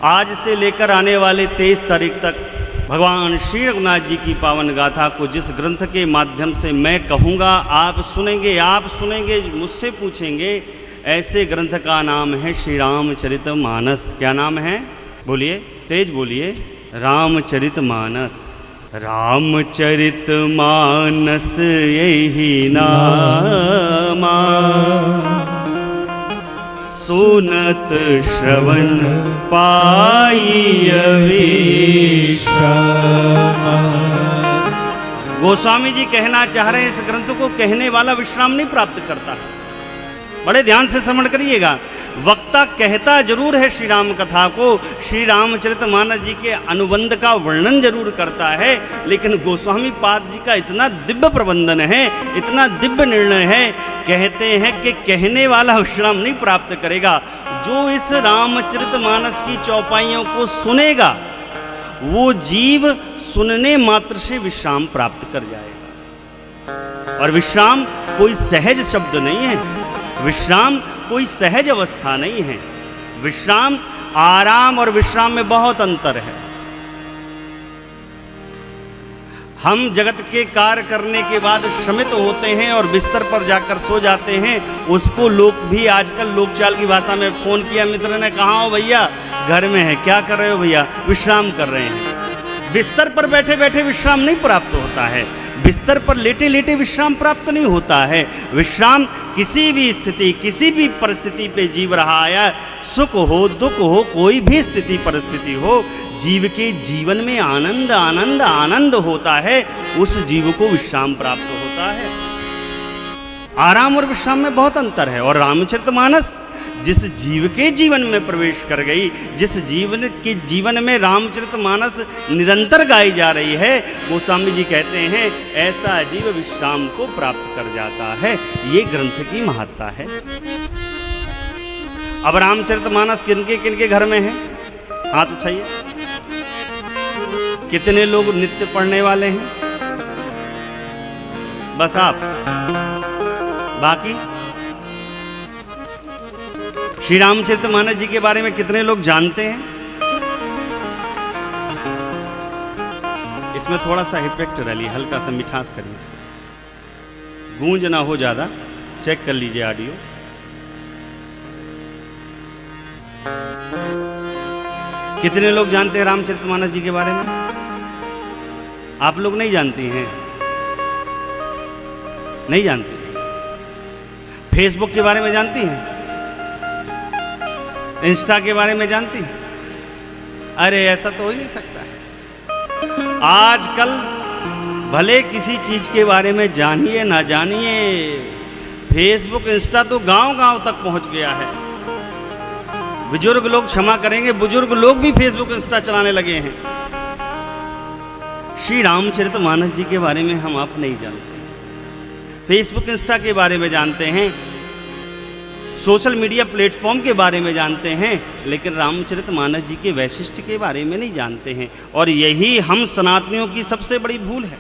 आज से लेकर आने वाले 23 तारीख तक भगवान श्री रघुनाथ जी की पावन गाथा को जिस ग्रंथ के माध्यम से मैं कहूँगा आप सुनेंगे मुझसे पूछेंगे। ऐसे ग्रंथ का नाम है श्री रामचरितमानस। क्या नाम है? बोलिए, तेज बोलिए। रामचरितमानस। रामचरितमानस यही नामा, सुनत श्रवण पाई गोस्वामी जी कहना चाह रहे हैं, इस ग्रंथ को कहने वाला विश्राम नहीं प्राप्त करता। बड़े ध्यान से श्रवण करिएगा। वक्ता कहता जरूर है श्री राम कथा को, श्री रामचरितमानस जी के अनुबंध का वर्णन जरूर करता है, लेकिन गोस्वामी पाद जी का इतना दिव्य प्रबंधन है, इतना दिव्य निर्णय है, कहते हैं कि कहने वाला विश्राम नहीं प्राप्त करेगा। जो इस रामचरितमानस की चौपाइयों को सुनेगा वो जीव सुनने मात्र से विश्राम प्राप्त कर जाएगा। और विश्राम कोई सहज शब्द नहीं है, विश्राम कोई सहज अवस्था नहीं है। विश्राम, आराम और विश्राम में बहुत अंतर है। हम जगत के कार्य करने के बाद श्रमित होते हैं और बिस्तर पर जाकर सो जाते हैं। उसको लोग भी आजकल लोकचाल की भाषा में फोन किया, मित्र ने, कहाँ हो भैया? घर में है। क्या कर रहे हो भैया? विश्राम कर रहे हैं। बिस्तर पर बैठे बैठे विश्राम नहीं प्राप्त होता है, बिस्तर पर लेटे लेटे विश्राम प्राप्त नहीं होता है। विश्राम किसी भी स्थिति, किसी भी परिस्थिति पे जीव रहा है, सुख हो दुख हो, कोई भी स्थिति परिस्थिति हो, जीव के जीवन में आनंद आनंद आनंद होता है, उस जीव को विश्राम प्राप्त होता है। आराम और विश्राम में बहुत अंतर है। और रामचरितमानस जिस जीव के जीवन में प्रवेश कर गई, जिस जीवन के जीवन में रामचरितमानस निरंतर गाई जा रही है, गोस्वामी जी कहते हैं ऐसा जीव विश्राम को प्राप्त कर जाता है। ये ग्रंथ की महत्ता है। अब रामचरितमानस किनके घर में है? हाथ उठाइए। कितने लोग नित्य पढ़ने वाले हैं? बस आप। बाकी श्री रामचरितमानस जी के बारे में कितने लोग जानते हैं? इसमें थोड़ा सा इफेक्ट डालिए, हल्का सा मिठास करिए इसको, गूंज ना हो ज्यादा। चेक कर लीजिए ऑडियो। कितने लोग जानते हैं रामचरितमानस जी के बारे में? आप लोग नहीं जानती हैं? नहीं जानती? फेसबुक के बारे में जानती हैं? इंस्टा के बारे में जानती? अरे ऐसा तो हो ही नहीं सकता है। आजकल भले किसी चीज के बारे में जानिए ना जानिए, फेसबुक इंस्टा तो गांव-गांव तक पहुंच गया है। बुजुर्ग लोग क्षमा करेंगे, बुजुर्ग लोग भी फेसबुक इंस्टा चलाने लगे हैं। श्री रामचरितमानस जी के बारे में हम आप नहीं जानते। फेसबुक इंस्टा के बारे में जानते हैं, सोशल मीडिया प्लेटफॉर्म के बारे में जानते हैं, लेकिन रामचरितमानस जी के वैशिष्ट्य के बारे में नहीं जानते हैं। और यही हम सनातनियों की सबसे बड़ी भूल है।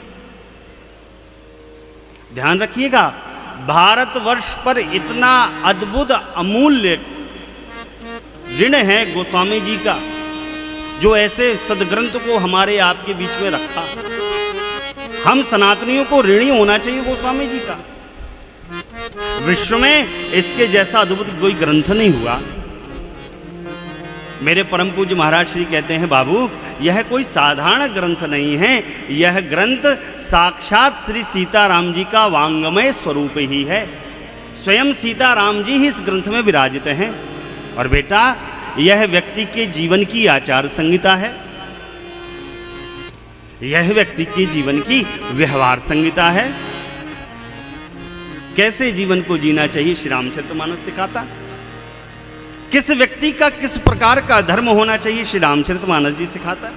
ध्यान रखिएगा, भारतवर्ष पर इतना अद्भुत अमूल्य ऋण है गोस्वामी जी का, जो ऐसे सदग्रंथ को हमारे आपके बीच में रखा। हम सनातनियों को ऋणी होना चाहिए गोस्वामी जी का। विश्व में इसके जैसा अद्भुत कोई ग्रंथ नहीं हुआ। मेरे परम पूज्य महाराज श्री कहते हैं, बाबू यह कोई साधारण ग्रंथ नहीं है, यह ग्रंथ साक्षात श्री सीताराम जी का वांगमय स्वरूप ही है। स्वयं सीताराम जी ही इस ग्रंथ में विराजित हैं। और बेटा, यह व्यक्ति के जीवन की आचार संहिता है, यह व्यक्ति के जीवन की व्यवहार संहिता है। कैसे जीवन को जीना चाहिए श्री रामचरितमानस सिखाता। किस व्यक्ति का किस प्रकार का धर्म होना चाहिए श्री रामचरितमानस जी सिखाता।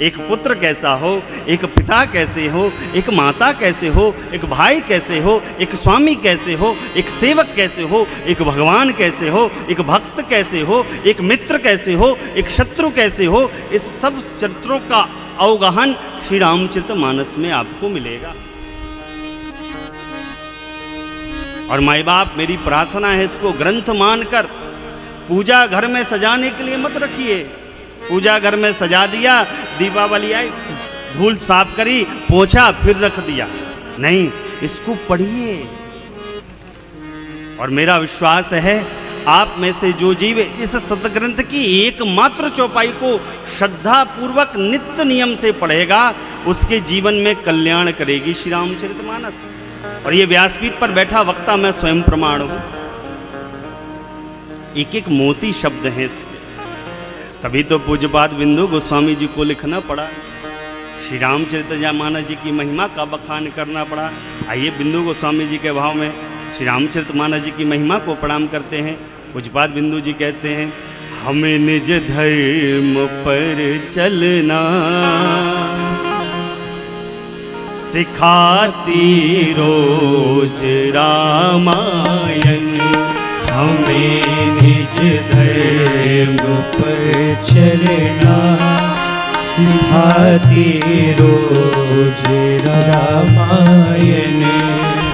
एक पुत्र कैसा हो, एक पिता कैसे हो, एक माता कैसे हो, एक भाई कैसे हो, एक स्वामी कैसे हो, एक सेवक कैसे हो, एक भगवान कैसे हो, एक भक्त कैसे हो, एक मित्र कैसे हो, एक शत्रु कैसे हो, इस सब चरित्रों का अवगाहन श्री रामचरितमानस में आपको मिलेगा। और माई बाप, मेरी प्रार्थना है इसको ग्रंथ मानकर पूजा घर में सजाने के लिए मत रखिए। पूजा घर में सजा दिया, दीपावली आई, धूल साफ करी, पोंछा, फिर रख दिया। नहीं, इसको पढ़िए। और मेरा विश्वास है आप में से जो जीव इस सतग्रंथ की एकमात्र चौपाई को श्रद्धा पूर्वक नित्य नियम से पढ़ेगा, उसके जीवन में कल्याण करेगी श्री रामचरितमानस। और ये व्यासपीठ पर बैठा वक्ता मैं स्वयं प्रमाण हूं। एक एक मोती शब्द हैं इसके, तभी तो पूज्यपाद बिंदु गोस्वामी जी को लिखना पड़ा, श्री रामचरितमानस जी की महिमा का बखान करना पड़ा। आइए बिंदु गोस्वामी जी के भाव में श्री रामचरितमानस जी की महिमा को प्रणाम करते हैं। पूज्यपाद बिंदु जी कहते हैं, हमें निज धर्म पर चलना सिखाती रोज रामायण। हमें निज धर्म पर चलना सिखाती रोज रामायण।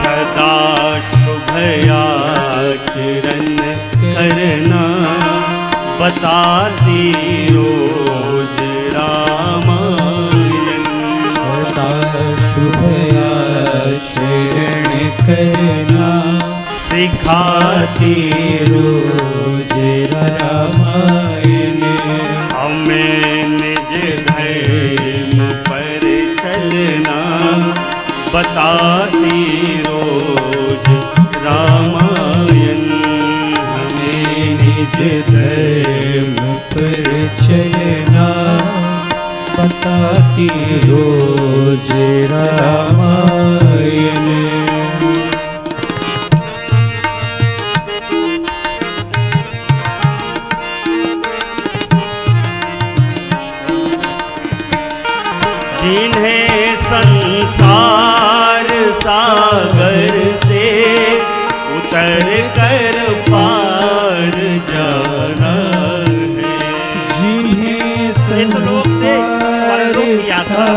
सदा शुभ आचरण करना बताती रोज रामायण। सदा शुभ आचरण करना सिखाती रोज रामायण। हमें निज धर्म पर चलना बताती रोज रामायण। हमें निज धर्म पर चलना बताती रोज रामायण। जिन्हें संसार सागर से उतर कर पार जाना है। जिन्हें इस लोक से परलोक की यात्रा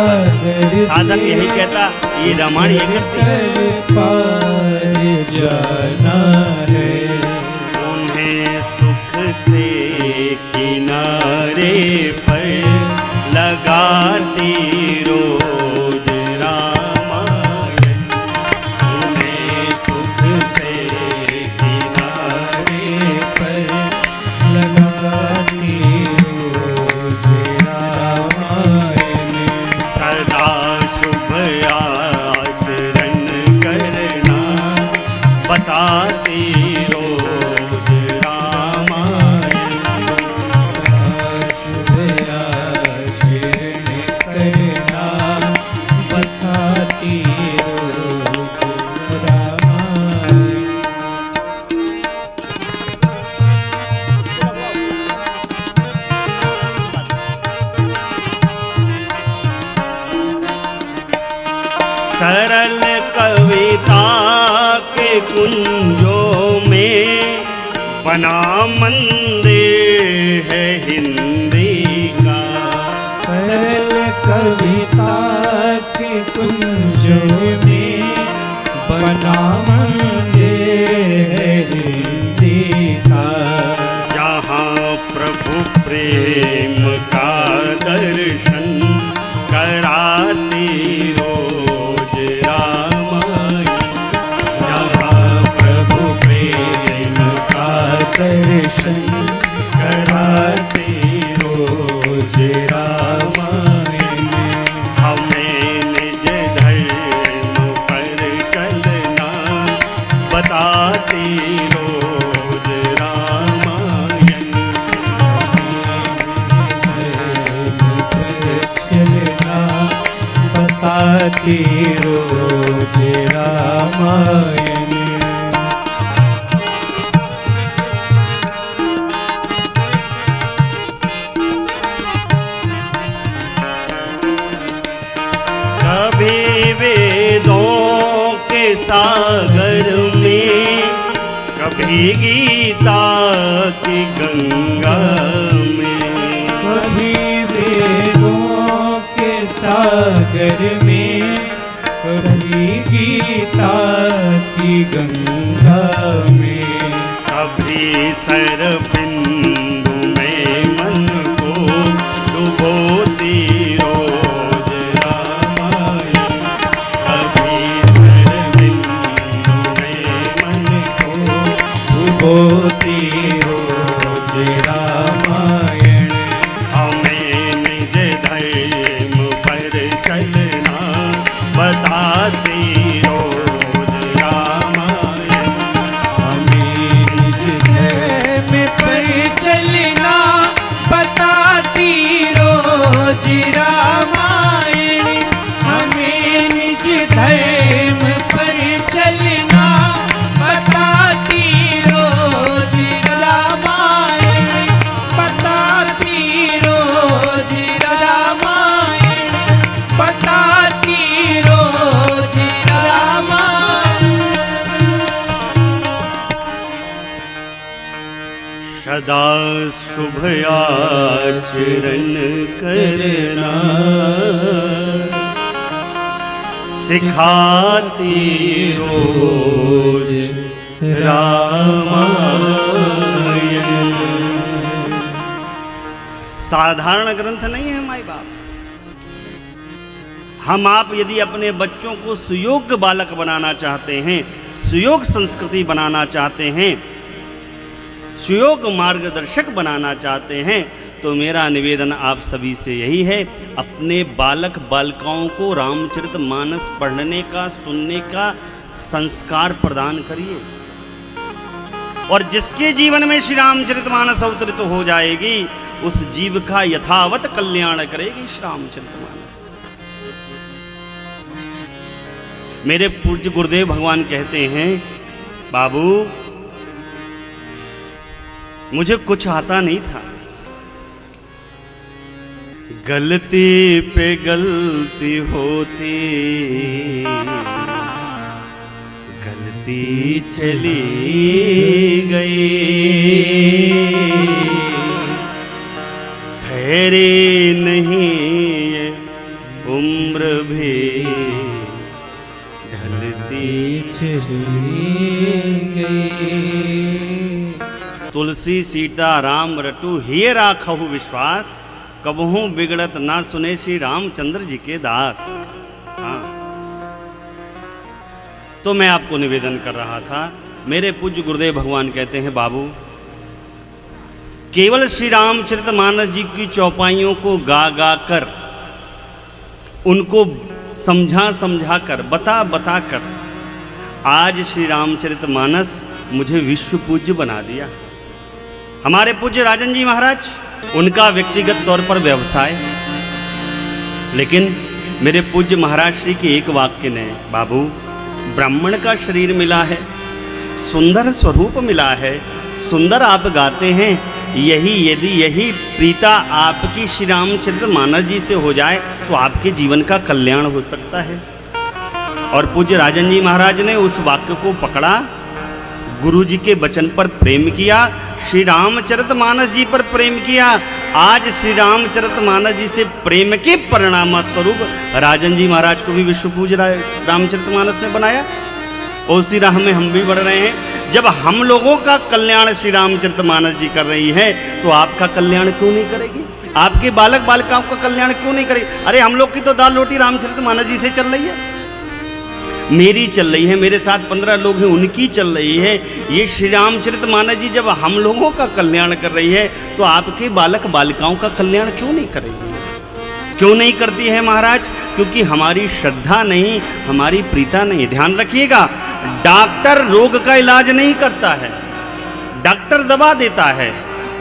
पर साधक यही कहता, ये रामायण ये कहती, पार जाना है। उन्हें सुख से किनारे पर लगाती रोज रामायण। उन्हें सुख से किनारे पर लगाती रोज रामायण। सदा शुभ आचरण करना बताती रोज रामायण। शुभ आचरण करना बताती रोज रामायण। सरल कविता के कुंजों में बना मंदिर है हिंदी का। सरल कविता के कुंजों में बना मंदिर है हिंदी का। जहाँ प्रभु प्रेम का दर्शन कराती रोज रामायण। जहाँ प्रभु प्रेम का दर्शन कराती रोज रामायण। हमें निज धर्म पर चलना बताती रोज रामायण। चलना बताती रोज रामायण। कभी वेदों के सागर में, कभी गीता की गंगा में। कभी वेदों के सागर में, कभी गीता की गंगा में। कभी सरबिंद सदा शुभ आचरण करना सिखाती रोज रामायण। साधारण ग्रंथ नहीं है माई बाप। हम आप यदि अपने बच्चों को सुयोग्य बालक बनाना चाहते हैं, सुयोग संस्कृति बनाना चाहते हैं, सुयोग मार्गदर्शक बनाना चाहते हैं, तो मेरा निवेदन आप सभी से यही है, अपने बालक बालिकाओं को रामचरितमानस पढ़ने का, सुनने का संस्कार प्रदान करिए। और जिसके जीवन में श्री रामचरितमानस अवतरित हो जाएगी, उस जीव का यथावत कल्याण करेगी श्री रामचरितमानस। मेरे पूज्य गुरुदेव भगवान कहते हैं, बाबू मुझे कुछ आता नहीं था, गलती पे गलती होती, गलती चली गई, ठहरे नहीं ये उम्र भी ढलती चली गई। तुलसी सीता राम रटू हिये राखहु विश्वास, कबहू बिगड़त ना सुने श्री रामचंद्र जी के दास। हाँ, तो मैं आपको निवेदन कर रहा था, मेरे पूज्य गुरुदेव भगवान कहते हैं, बाबू केवल श्री रामचरितमानस जी की चौपाइयों को गा गा कर, उनको समझा समझा कर, बता बता कर आज श्री रामचरितमानस मुझे विश्व पूज्य बना दिया। हमारे पूज्य राजन जी महाराज, उनका व्यक्तिगत तौर पर व्यवसाय, लेकिन मेरे पूज्य महाराज श्री के एक वाक्य ने, बाबू ब्राह्मण का शरीर मिला है, सुंदर स्वरूप मिला है, सुंदर आप गाते हैं, यही प्रीता आपकी श्री रामचरितमानस जी से हो जाए तो आपके जीवन का कल्याण हो सकता है। और पूज्य राजन जी महाराज ने उस वाक्य को पकड़ा, गुरु जी के वचन पर प्रेम किया, श्री रामचरितमानस जी पर प्रेम किया। आज श्री रामचरितमानस जी से प्रेम के परिणाम स्वरूप राजन जी महाराज को भी विश्व पूज्य रामचरितमानस ने बनाया। और उसी राह में हम भी बढ़ रहे हैं। जब हम लोगों का कल्याण श्री रामचरितमानस जी कर रही है, तो आपका कल्याण क्यों नहीं करेगी? आपके बालक बालिकाओं का कल्याण क्यों नहीं करेगी? अरे हम लोग की तो दाल रोटी रामचरितमानस जी से चल रही है, मेरी चल रही है, मेरे साथ 15 लोग हैं उनकी चल रही है। ये श्री रामचरितमानस जी जब हम लोगों का कल्याण कर रही है, तो आपके बालक बालिकाओं का कल्याण क्यों नहीं करेगी? क्यों नहीं करती है महाराज? क्योंकि हमारी श्रद्धा नहीं, हमारी प्रीता नहीं। ध्यान रखिएगा, डॉक्टर रोग का इलाज नहीं करता है, डॉक्टर दवा देता है,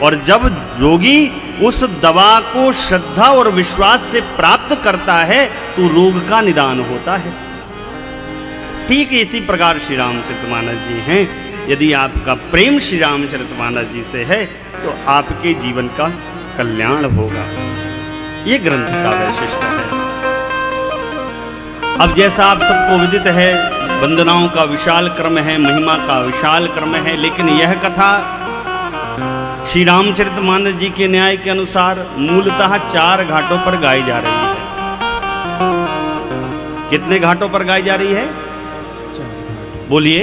और जब रोगी उस दवा को श्रद्धा और विश्वास से प्राप्त करता है, तो रोग का निदान होता है। ठीक इसी प्रकार श्री रामचरितमानस जी हैं। यदि आपका प्रेम श्री रामचरितमानस जी से है, तो आपके जीवन का कल्याण होगा। ये ग्रंथ का वैशिष्ट है। अब जैसा आप सबको विदित है, वंदनाओं का विशाल क्रम है, महिमा का विशाल क्रम है, लेकिन यह कथा श्री रामचरितमानस जी के न्याय के अनुसार मूलतः 4 घाटों पर गाई जा रही है। कितने घाटों पर गाई जा रही है? बोलिए।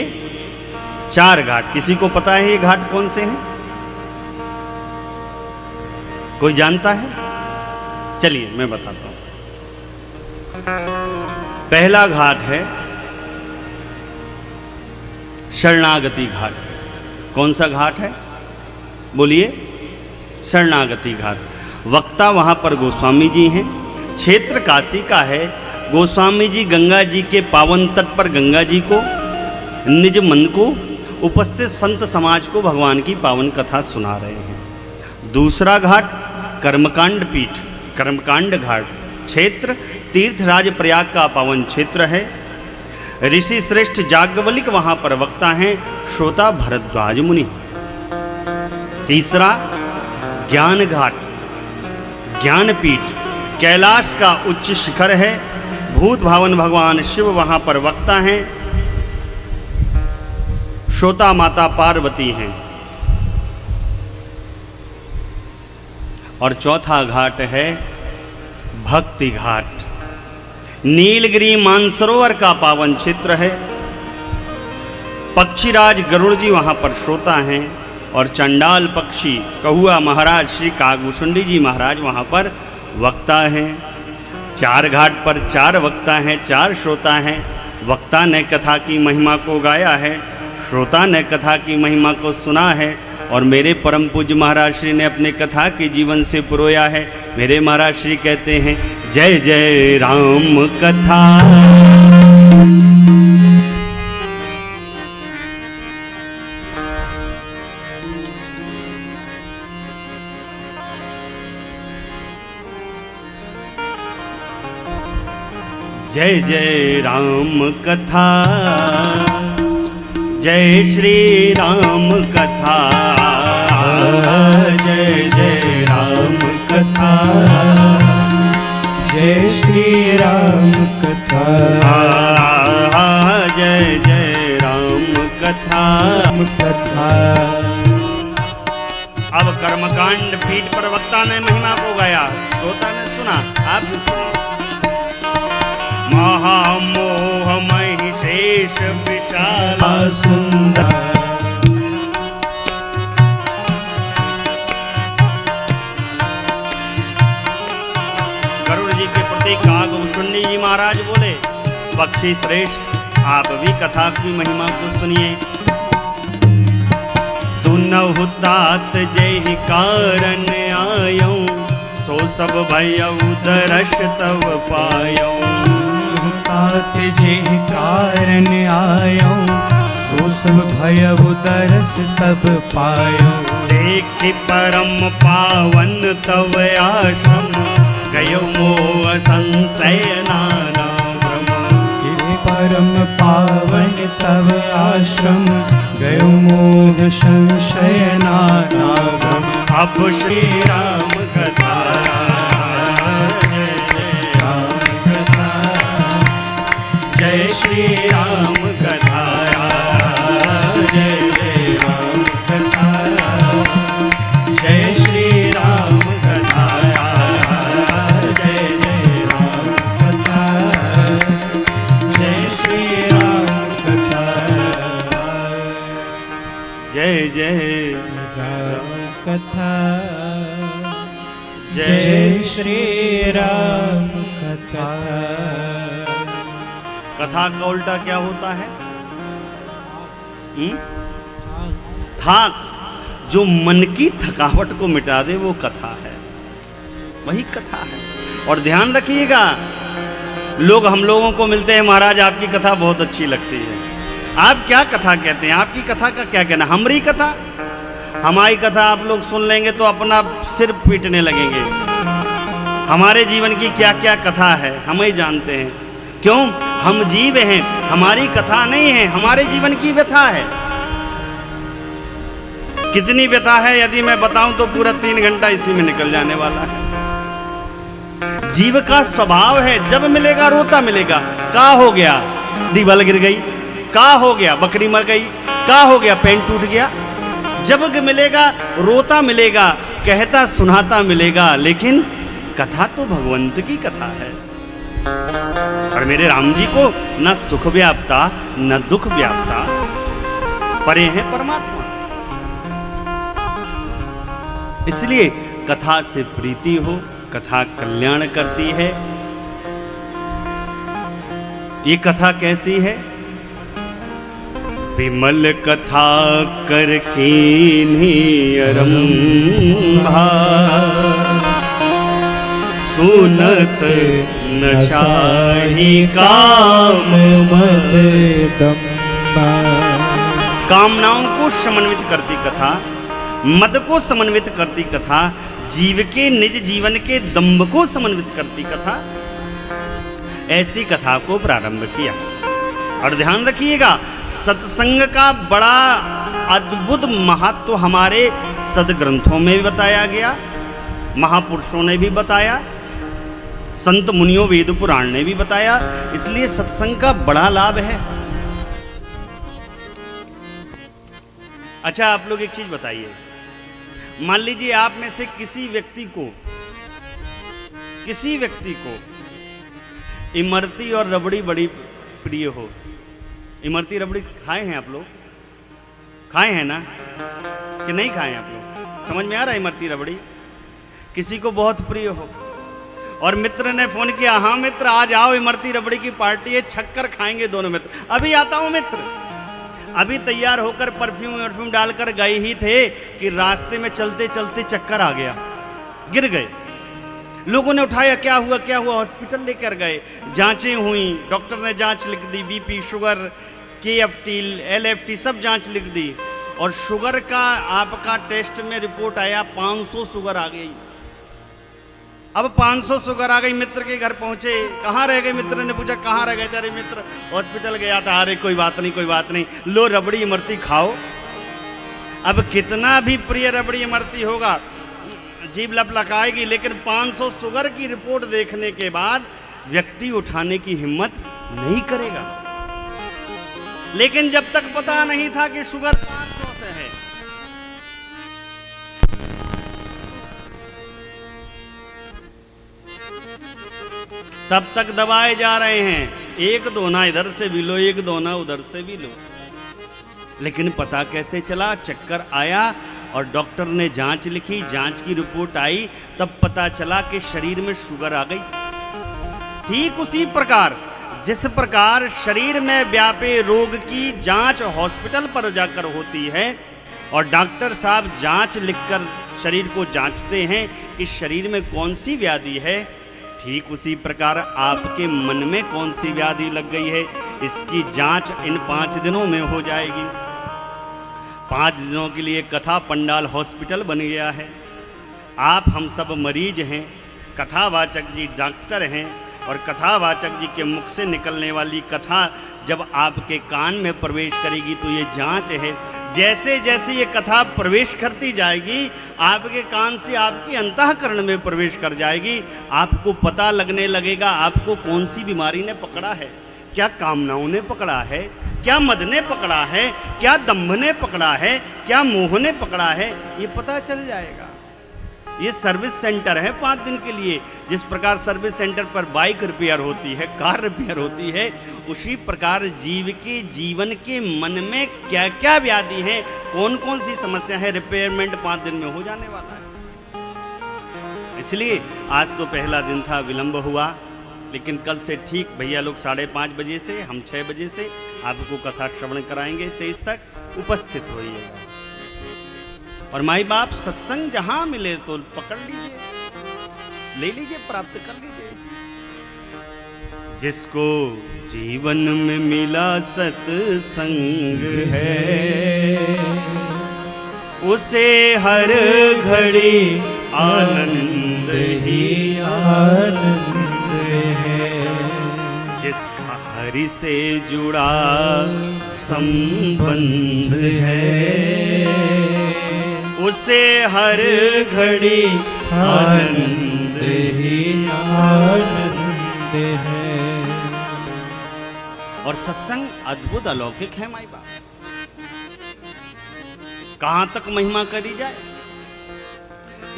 4 घाट। किसी को पता है ये घाट कौन से हैं? कोई जानता है? चलिए मैं बताता हूं। पहला घाट है शरणागति घाट। कौन सा घाट है? बोलिए। शरणागति घाट। वक्ता वहां पर गोस्वामी जी हैं। क्षेत्र काशी का है। गोस्वामी जी गंगा जी के पावन तट पर गंगा जी को, निज मन को, उपस्थित संत समाज को भगवान की पावन कथा सुना रहे हैं। दूसरा घाट कर्मकांड पीठ, कर्मकांड घाट क्षेत्र तीर्थराज प्रयाग का पावन क्षेत्र है। ऋषि श्रेष्ठ याज्ञवल्क्य वहां पर वक्ता हैं, श्रोता भरद्वाज मुनि। तीसरा ज्ञान घाट, ज्ञानपीठ कैलाश का उच्च शिखर है। भूत भावन भगवान शिव वहां पर वक्ता हैं, श्रोता माता पार्वती हैं। और चौथा घाट है भक्ति घाट। नीलगिरी मानसरोवर का पावन क्षेत्र है। पक्षीराज गरुड़ जी वहाँ पर श्रोता हैं और चंडाल पक्षी कहुआ महाराज श्री कागभूषुंडी जी महाराज वहाँ पर वक्ता हैं। 4 घाट पर 4 वक्ता हैं, 4 श्रोता हैं। वक्ता ने कथा की महिमा को गाया है, श्रोता ने कथा की महिमा को सुना है और मेरे परम पूज्य महाराज श्री ने अपने कथा के जीवन से पुरोया है। मेरे महाराज श्री कहते हैं जय जय राम कथा। जय जय राम कथा, जय श्री राम कथा, जय जय राम कथा, जय श्री राम कथा, जय जय राम कथा। कथा अब कर्मकांड पीठ पर वक्ता ने महिमा को गाया, श्रोता ने सुना, आप भी सुनिए। महामोह महिषेश विशाला सुंदर गरुड़ जी के प्रति कागभूषुंडी जी महाराज बोले, पक्षी श्रेष्ठ आप भी कथा की महिमा को सुनिए। सुनहु तात जय कारण आयो, सो सब भयउ दर्श तव पायो। तात जे कारण आयो, सो सब भयउ दर्श तब पायो। देखि परम पावन तव आश्रम, गयो मोह संशय नाना भ्रम। परम पावन तव आश्रम, गयो मोह संशय नाना भ्रम। अब श्री राम कथा, जय श्री राम कथा, जय जय राम कथा, जय श्री राम कथा, जय जय राम कथा, जय श्री राम कथा, जय जय राम कथा, जय श्री राम कथा। कथा का उल्टा क्या होता है? थाक, जो मन की थकावट को मिटा दे वो कथा है, वही कथा है। और ध्यान रखिएगा, लोग हम लोगों को मिलते हैं, महाराज आपकी कथा बहुत अच्छी लगती है। आप क्या कथा कहते हैं? आपकी कथा का क्या कहना? हमारी कथा, हमारी कथा आप लोग सुन लेंगे तो अपना सिर पीटने लगेंगे। हमारे जीवन की क्या क्या कथा है हम ही जानते हैं। क्यों? हम जीव हैं, हमारी कथा नहीं है, हमारे जीवन की व्यथा है। कितनी व्यथा है यदि मैं बताऊं तो पूरा 3 घंटा इसी में निकल जाने वाला है। जीव का स्वभाव है, जब मिलेगा रोता मिलेगा। का हो गया? दीवाल गिर गई। का हो गया? बकरी मर गई। का हो गया? पेन टूट गया। जब मिलेगा रोता मिलेगा, कहता सुनाता मिलेगा, लेकिन कथा तो भगवंत की कथा है। और मेरे राम जी को न सुख व्याप्ता न दुख व्याप्ता, परे हैं परमात्मा। इसलिए कथा से प्रीति हो, कथा कल्याण करती है। ये कथा कैसी है? विमल कथा कर कीन्ही अरंभा, सुनत नशाही काम मदम्बा। कामनाओं को समन्वित करती कथा, मद को समन्वित करती कथा, जीव के निज जीवन के दम्भ को समन्वित करती कथा। ऐसी कथा को प्रारंभ किया। और ध्यान रखिएगा, सत्संग का बड़ा अद्भुत महत्व हमारे सदग्रंथों में भी बताया गया, महापुरुषों ने भी बताया, संत मुनियों वेद पुराण ने भी बताया। इसलिए सत्संग का बड़ा लाभ है। अच्छा, आप लोग एक चीज बताइए, मान लीजिए आप में से किसी व्यक्ति को इमरती और रबड़ी बड़ी प्रिय हो। इमरती रबड़ी खाए हैं आप लोग? खाए हैं ना कि नहीं खाए आप लोग? समझ में आ रहा है? इमरती रबड़ी किसी को बहुत प्रिय हो और मित्र ने फोन किया, हाँ मित्र आज आओ, इमरती रबड़ी की पार्टी है, छक्कर खाएंगे दोनों मित्र। अभी आता हूं मित्र। अभी तैयार होकर परफ्यूम डालकर गए ही थे कि रास्ते में चलते चलते चक्कर आ गया, गिर गए। लोगों ने उठाया, क्या हुआ क्या हुआ? हॉस्पिटल लेकर गए, जांचें हुई, डॉक्टर ने जांच लिख दी, बीपी, शुगर, KFT, LFT सब जांच लिख दी और शुगर का आपका टेस्ट में रिपोर्ट आया 500 शुगर आ गई। अब 500 शुगर आ गई। मित्र के घर पहुंचे, कहाँ रह गए? मित्र ने पूछा कहाँ रह गए? अरे मित्र हॉस्पिटल गया था। अरे कोई बात नहीं, लो रबड़ी इमरती खाओ। अब कितना भी प्रिय रबड़ी इमरती होगा, जीभ लपलकाएगी, लेकिन 500 शुगर की रिपोर्ट देखने के बाद व्यक्ति उठाने की हिम्मत नहीं करेगा। लेकिन जब तक पता नहीं था कि शुगर 500 से है, तब तक दबाए जा रहे हैं। एक दोना इधर से भी लो, एक दोना उधर से भी लो। लेकिन पता कैसे चला? चक्कर आया और डॉक्टर ने जांच लिखी, जांच की रिपोर्ट आई, तब पता चला कि शरीर में शुगर आ गई। ठीक उसी प्रकार जिस प्रकार शरीर में व्यापे रोग की जांच हॉस्पिटल पर जाकर होती है और डॉक्टर साहब जांच लिखकर शरीर को जांचते हैं कि शरीर में कौन सी व्याधि है, ठीक उसी प्रकार आपके मन में कौन सी व्याधि लग गई है, इसकी जांच इन 5 दिनों में हो जाएगी। 5 दिनों के लिए कथा पंडाल हॉस्पिटल बन गया है। आप हम सब मरीज हैं, कथावाचक जी डॉक्टर हैं और कथावाचक जी के मुख से निकलने वाली कथा जब आपके कान में प्रवेश करेगी तो ये जांच है। जैसे जैसे ये कथा प्रवेश करती जाएगी आपके कान से आपके अंतःकरण में प्रवेश कर जाएगी, आपको पता लगने लगेगा आपको कौन सी बीमारी ने पकड़ा है, क्या कामनाओं ने पकड़ा है, क्या मद ने पकड़ा है, क्या दंभ ने पकड़ा है, क्या मोह ने पकड़ा है, ये पता चल जाएगा। ये सर्विस सेंटर है 5 दिन के लिए। जिस प्रकार सर्विस सेंटर पर बाइक रिपेयर होती है, कार रिपेयर होती है, उसी प्रकार जीव के जीवन के मन में क्या क्या व्याधि है, कौन कौन सी समस्या है, रिपेयरमेंट 5 दिन में हो जाने वाला है। इसलिए आज तो पहला दिन था, विलंब हुआ, लेकिन कल से ठीक भैया लोग 5:30 बजे से, हम 6 बजे से आपको कथा श्रवण कराएंगे। 23 तक उपस्थित होइएगा। और माई बाप सत्संग जहां मिले तो पकड़ लीजिए, ले लीजिए, प्राप्त कर लीजिए। जिसको जीवन में मिला सत्संग है, उसे हर घड़ी आनंद ही आनंद है। जिसका हरि से जुड़ा संबंध है, उसे हर घड़ी आनंद ही आनंद है। और सत्संग अद्भुत अलौकिक है माई बाप। कहां तक महिमा करी जाए।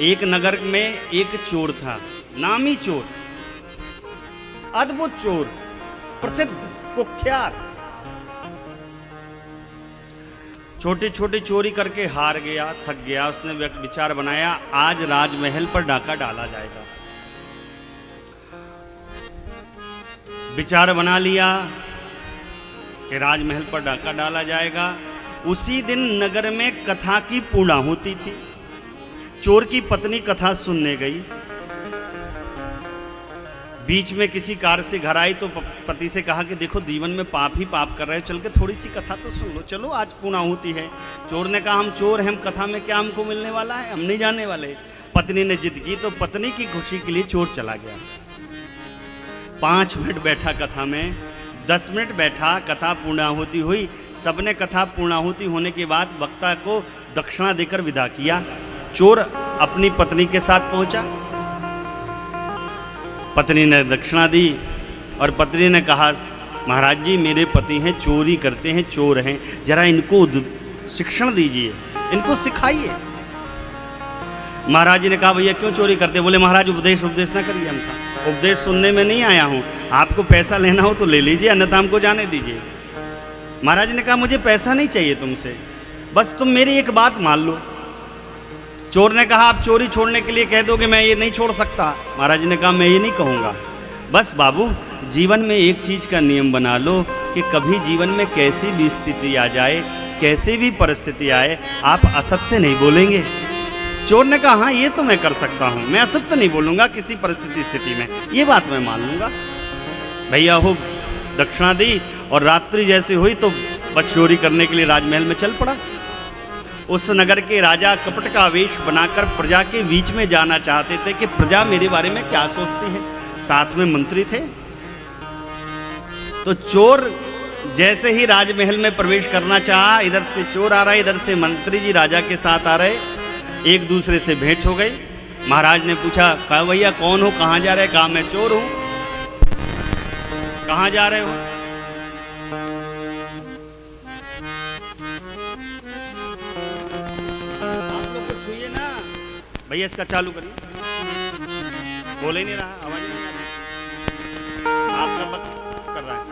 एक नगर में एक चोर था, नामी चोर, अद्भुत चोर, प्रसिद्ध कुख्यात। छोटे छोटे चोरी करके हार गया, थक गया। उसने विचार बनाया आज राजमहल पर डाका डाला जाएगा। विचार बना लिया कि राजमहल पर डाका डाला जाएगा। उसी दिन नगर में कथा की पूर्णाहुति थी। चोर की पत्नी कथा सुनने गई। बीच में किसी कार्य से घर आई तो पति से कहा कि देखो जीवन में पाप ही पाप कर रहे हो, चल के थोड़ी सी कथा तो सुन लो, चलो आज पूर्णाहुति है। चोर ने कहा हम चोर हैं, हम कथा में क्या हमको मिलने वाला है, हम नहीं जाने वाले। पत्नी ने जिद की तो पत्नी की खुशी के लिए चोर चला गया। 5 मिनट बैठा कथा में, 10 मिनट बैठा, कथा पूर्णाहुति हुई। सबने कथा पूर्णाहुति होने के बाद वक्ता को दक्षिणा देकर विदा किया। चोर अपनी पत्नी के साथ पहुंचा। पत्नी ने दक्षिणा दी और पत्नी ने कहा महाराज जी मेरे पति हैं, चोरी करते हैं, चोर हैं, जरा इनको शिक्षण दीजिए, इनको सिखाइए। महाराज जी ने कहा भैया क्यों चोरी करते? बोले महाराज उपदेश ना करिए हमका, उपदेश सुनने में नहीं आया हूँ, आपको पैसा लेना हो तो ले लीजिए, अन्यथा हमको जाने दीजिए। महाराज ने कहा मुझे पैसा नहीं चाहिए तुमसे, बस तुम मेरी एक बात मान लो। चोर ने कहा आप चोरी छोड़ने के लिए कह दोगे मैं ये नहीं छोड़ सकता। महाराज ने कहा मैं ये नहीं कहूँगा, बस बाबू जीवन में एक चीज़ का नियम बना लो कि कभी जीवन में कैसी भी स्थिति आ जाए, कैसी भी परिस्थिति आए, आप असत्य नहीं बोलेंगे। चोर ने कहा हाँ ये तो मैं कर सकता हूँ, मैं असत्य नहीं बोलूँगा किसी परिस्थिति स्थिति में, ये बात मैं मान लूँगा। भैया हो दक्षिणा दी और रात्रि जैसी हुई तो बस चोरी करने के लिए राजमहल में चल पड़ा। उस नगर के राजा कपट का वेश बनाकर प्रजा के बीच में जाना चाहते थे कि प्रजा मेरे बारे में क्या सोचती है, साथ में मंत्री थे। तो चोर जैसे ही राजमहल में प्रवेश करना चाहा, इधर से चोर आ रहा है, इधर से मंत्री जी राजा के साथ आ रहे, एक दूसरे से भेंट हो गई। महाराज ने पूछा कहा भैया कौन हो, कहाँ जा रहे? कहा मैं चोर हूँ। कहाँ जा रहे हो? आप लोग कुछ छूइए ना भैया, इसका चालू करिए, बोल ही नहीं रहा, आवाज नहीं आ रही, आपका बस कर रहा है।